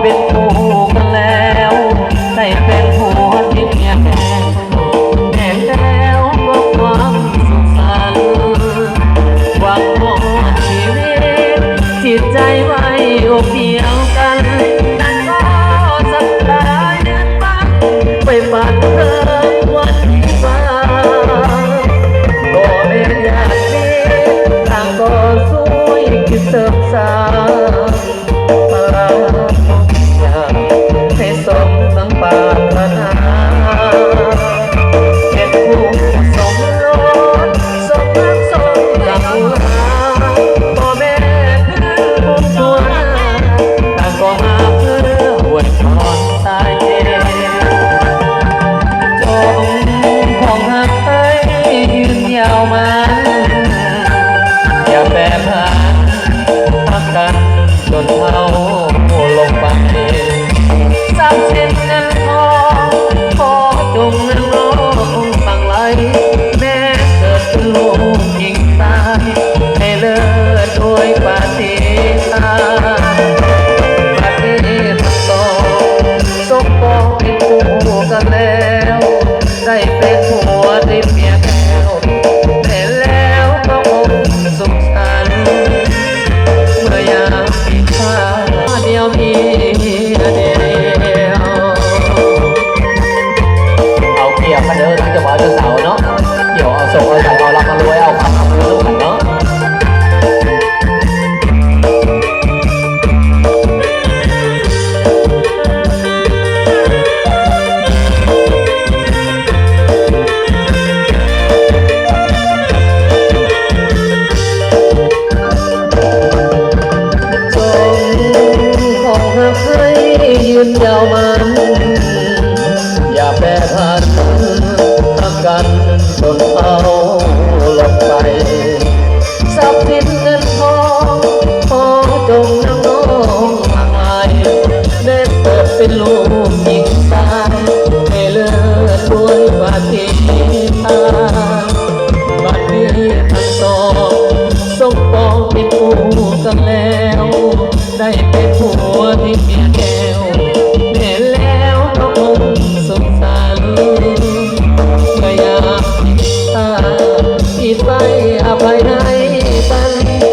เป็นคู่กันแล้วได้เป็นหัวที่เมียแก่แก่แล้วก็ความสุขสันต์หวังมองชีวิตจิตใจไว้อกเดียวกันนั่นก็สักตายเดือนฟังไปฝันเธอวันฟ้าก็ไม่อยากมีต่างก็สวยคิดเติมสาวให้สมดังปรารถนาเป็นผู้สมรสสมรักสมดังลาพ่อแม่คือผู้ชวนต่างก็มาเพื่ออวยพรตายเองจงคงหักให้ยืนยาวมันอย่าแปรผันพักกันจนเท่าลงไปทรัพย์สินเงินทองขอจงนั่งร้องฟังไหลแม้เกิดเป็นลูกหญิงตายให้เลิศด้วยปาฏิหาริย์บัดนี้ทั้งสองสมปองเป็นคู่กันแล้วได้เป็นผัวได้เมียแก้วแต่แล้วก็คงสุขสันต์เมื่อยามปีข้าเดียวพี่เกี่ยวกันเด้อทั้งเจ้าบ่าวเจ้าสาวเนาะเกี่ยวเอาส่งเอาใส่เอารับมารวยเอาความเอาลูกกันเนาะจงขอให้ยืนยาวมันอย่าแปรผันทักกันจนเอาลงไปทรัพย์สินเงินทองขอจงนั่งน้องห่างไกลได้เกิดเป็นลูกหญิงตายให้เลิศด้วยปาฏิหาริย์บัดนี้ทั้งสองสมปองเป็นคู่กันแล้วได้เป็นผัวที่เมียแก้วเห็นแล้วก็คงสุขสันต์ก็อยากตาผิดไปอภัยให้กัน